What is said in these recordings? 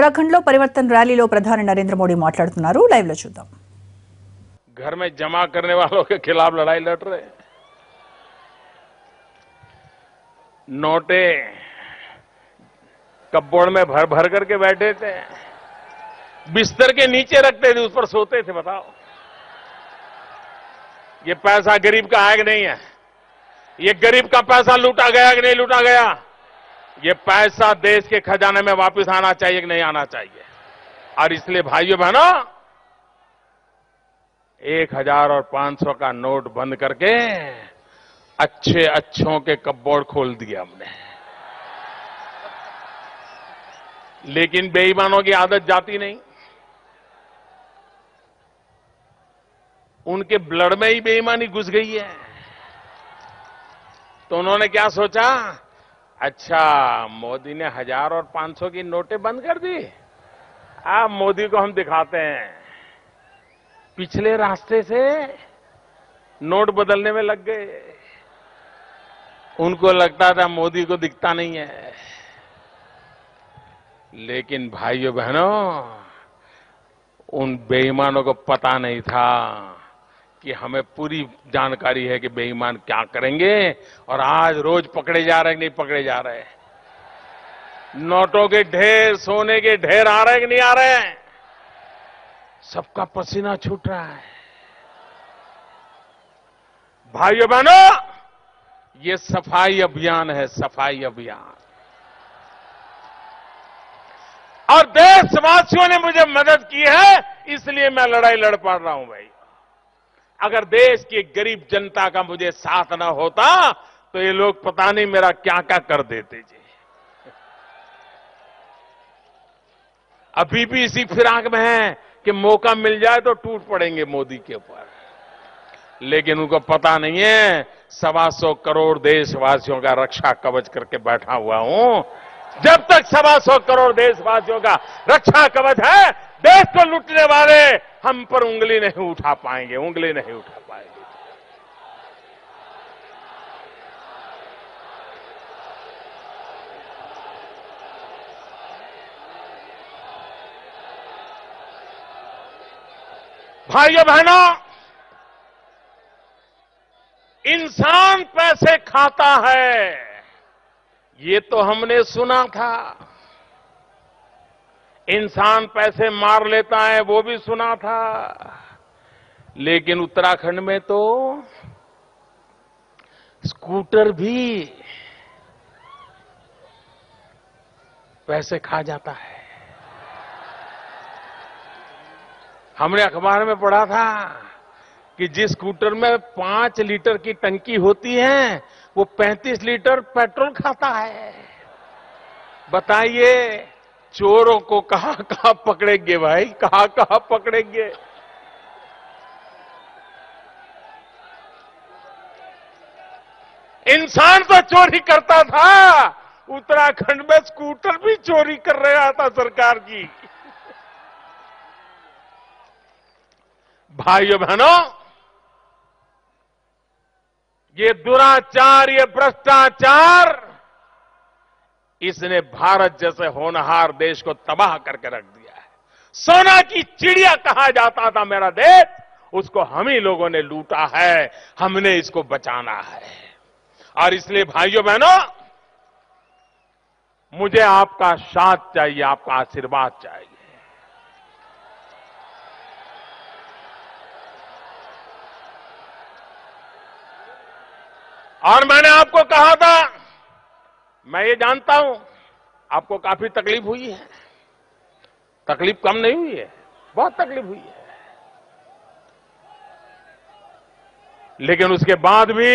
उत्तराखंड లో పరివర్తన ర్యాలీలో ప్రధాని నరేంద్ర మోడీ మాట్లాడుతున్నారు. లైవ్ లో చూద్దాం. घर में जमा करने वालों के खिलाफ लड़ाई लड़ रहे हैं। नोटे कपबोर्ड में भर भर करके बैठे थे, बिस्तर के नीचे रखते थे, उस पर सोते थे। बताओ, ये पैसा गरीब का है कि नहीं है? ये गरीब का पैसा लूटा गया कि नहीं लूटा गया? ये पैसा देश के खजाने में वापस आना चाहिए कि नहीं आना चाहिए? और इसलिए भाइयों बहनों, 1000 और 500 का नोट बंद करके अच्छों के कपबोर्ड खोल दिए हमने। लेकिन बेईमानों की आदत जाती नहीं। उनके ब्लड में ही बेईमानी घुस गई है। तो उन्होंने क्या सोचा, अच्छा मोदी ने 1000 और 500 की नोटें बंद कर दी, अब मोदी को हम दिखाते हैं। पिछले रास्ते से नोट बदलने में लग गए। उनको लगता था मोदी को दिखता नहीं है। लेकिन भाइयों बहनों, उन बेईमानों को पता नहीं था कि हमें पूरी जानकारी है कि बेईमान क्या करेंगे। और आज रोज पकड़े जा रहे हैं कि नहीं पकड़े जा रहे? नोटों के ढेर, सोने के ढेर आ रहे हैं कि नहीं आ रहे हैं? सबका पसीना छूट रहा है। भाइयों बहनों, ये सफाई अभियान है, सफाई अभियान। और देशवासियों ने मुझे मदद की है, इसलिए मैं लड़ाई लड़ पा रहा हूं। भाई, अगर देश की गरीब जनता का मुझे साथ न होता तो ये लोग पता नहीं मेरा क्या क्या कर देते जी। अभी भी इसी फिराक में है कि मौका मिल जाए तो टूट पड़ेंगे मोदी के ऊपर। लेकिन उनको पता नहीं है 125 करोड़ देशवासियों का रक्षा कवच करके बैठा हुआ हूं। जब तक 125 करोड़ देशवासियों का रक्षा कवच है, देश को लूटने वाले हम पर उंगली नहीं उठा पाएंगे, उंगली नहीं उठा पाएंगे। भाइयों बहनों, इंसान पैसे खाता है, ये तो हमने सुना था। इंसान पैसे मार लेता है, वो भी सुना था। लेकिन उत्तराखंड में तो स्कूटर भी पैसे खा जाता है। हमने अखबार में पढ़ा था कि जिस स्कूटर में 5 लीटर की टंकी होती है, वो 35 लीटर पेट्रोल खाता है। बताइए, चोरों को कहां कहां पकड़ेंगे भाई, कहां कहां पकड़ेंगे? इंसान तो चोरी करता था, उत्तराखंड में स्कूटर भी चोरी कर रहा था सरकार की। भाइयों बहनों, ये दुराचार, ये भ्रष्टाचार, इसने भारत जैसे होनहार देश को तबाह करके रख दिया है। सोना की चिड़िया कहा जाता था मेरा देश, उसको हम ही लोगों ने लूटा है। हमने इसको बचाना है। और इसलिए भाइयों बहनों, मुझे आपका साथ चाहिए, आपका आशीर्वाद चाहिए। और मैंने आपको कहा था, मैं ये जानता हूं आपको काफी तकलीफ हुई है। तकलीफ कम नहीं हुई है, बहुत तकलीफ हुई है। लेकिन उसके बाद भी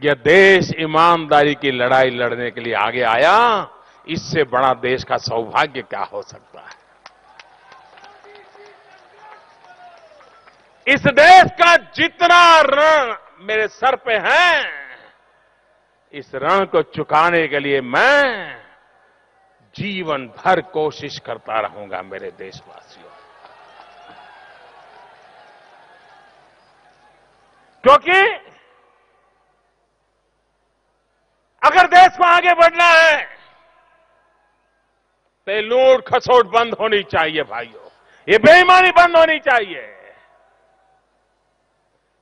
यह देश ईमानदारी की लड़ाई लड़ने के लिए आगे आया। इससे बड़ा देश का सौभाग्य क्या हो सकता है? इस देश का जितना ऋण मेरे सर पे है, इस ऋण को चुकाने के लिए मैं जीवन भर कोशिश करता रहूंगा मेरे देशवासियों। क्योंकि अगर देश को आगे बढ़ना है तो ये लूट खसोट बंद होनी चाहिए भाइयों, ये बेईमानी बंद होनी चाहिए,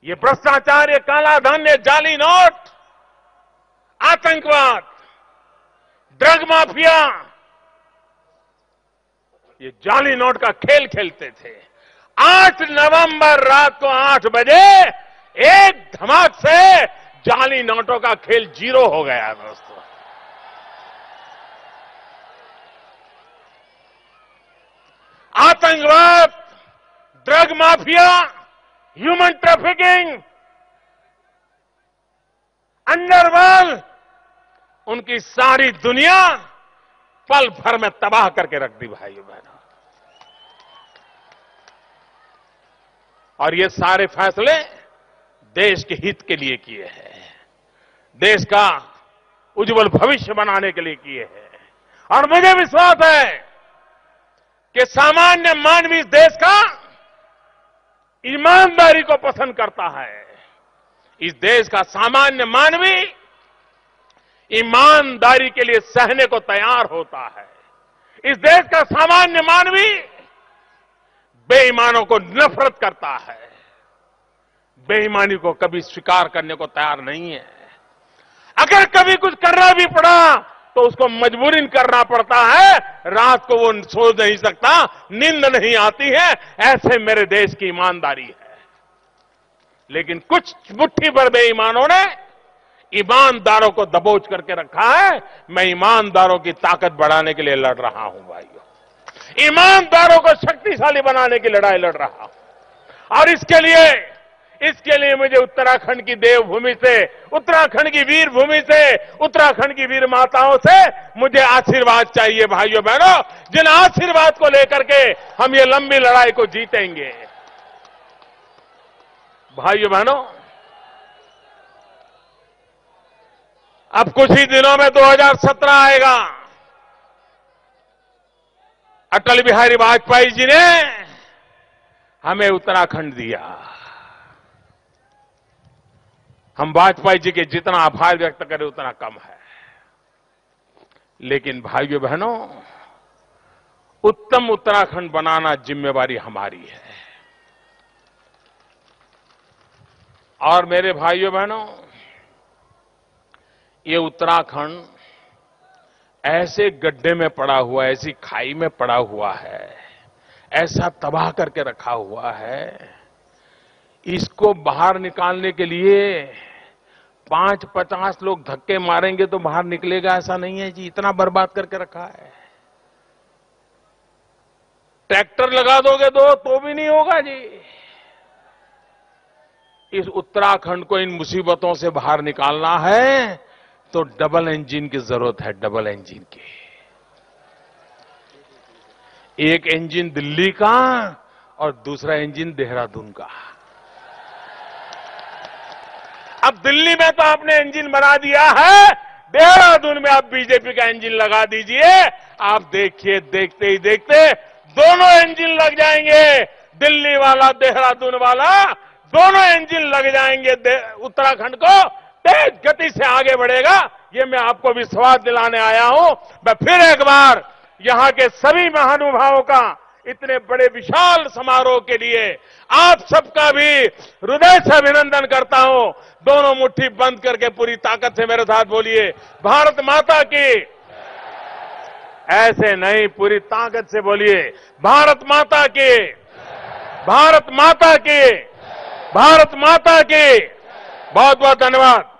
ये भ्रष्टाचार, ये काला धन, ये जाली नोट, आतंकवाद, ड्रग माफिया, ये जाली नोट का खेल खेलते थे। 8 नवंबर रात को 8 बजे एक धमाक से जाली नोटों का खेल जीरो हो गया दोस्तों। आतंकवाद, drug mafia, human trafficking, underworld, उनकी सारी दुनिया पल भर में तबाह करके रख दी भाइयों बहनों। और ये सारे फैसले देश के हित के लिए किए हैं, देश का उज्जवल भविष्य बनाने के लिए किए हैं। और मुझे विश्वास है कि सामान्य मानवी इस देश का ईमानदारी को पसंद करता है। इस देश का सामान्य मानवी ईमानदारी के लिए सहने को तैयार होता है। इस देश का सामान्य मानवी बेईमानों को नफरत करता है, बेईमानी को कभी स्वीकार करने को तैयार नहीं है। अगर कभी कुछ करना भी पड़ा तो उसको मजबूरीन करना पड़ता है, रात को वो सोच नहीं सकता, नींद नहीं आती है, ऐसे मेरे देश की ईमानदारी है। लेकिन कुछ मुट्ठी भर बेईमानों ने ईमानदारों को दबोच करके रखा है। मैं ईमानदारों की ताकत बढ़ाने के लिए लड़ रहा हूं भाइयों, ईमानदारों को शक्तिशाली बनाने की लड़ाई लड़ रहा हूं। और इसके लिए मुझे उत्तराखंड की देवभूमि से, उत्तराखंड की वीर भूमि से, उत्तराखंड की वीर माताओं से मुझे आशीर्वाद चाहिए भाइयों बहनों, जिन आशीर्वाद को लेकर के हम ये लंबी लड़ाई को जीतेंगे। भाइयों बहनों, अब कुछ ही दिनों में 2017 आएगा। अटल बिहारी वाजपेयी जी ने हमें उत्तराखंड दिया। हम वाजपेयी जी के जितना आभार व्यक्त करें उतना कम है। लेकिन भाइयों बहनों, उत्तम उत्तराखंड बनाना जिम्मेवारी हमारी है। और मेरे भाइयों बहनों, ये उत्तराखंड ऐसे गड्ढे में पड़ा हुआ है, ऐसी खाई में पड़ा हुआ है, ऐसा तबाह करके रखा हुआ है, इसको बाहर निकालने के लिए 5-50 लोग धक्के मारेंगे तो बाहर निकलेगा, ऐसा नहीं है जी। इतना बर्बाद करके रखा है। ट्रैक्टर लगा दोगे तो भी नहीं होगा जी। इस उत्तराखंड को इन मुसीबतों से बाहर निकालना है तो डबल इंजन की जरूरत है, डबल इंजन की। एक इंजन दिल्ली का और दूसरा इंजन देहरादून का। अब दिल्ली में तो आपने इंजन बना दिया है, देहरादून में आप बीजेपी का इंजन लगा दीजिए। आप देखिए, देखते ही देखते दोनों इंजन लग जाएंगे, दिल्ली वाला, देहरादून वाला, दोनों इंजन लग जाएंगे। उत्तराखंड को तेज गति से आगे बढ़ेगा, ये मैं आपको विश्वास दिलाने आया हूं। मैं फिर एक बार यहां के सभी महानुभावों का इतने बड़े विशाल समारोह के लिए आप सबका भी हृदय से अभिनंदन करता हूं। दोनों मुट्ठी बंद करके पूरी ताकत से मेरे साथ बोलिए, भारत माता की। ऐसे नहीं, पूरी ताकत से बोलिए, भारत माता की, भारत माता की, भारत माता की। बहुत बहुत धन्यवाद।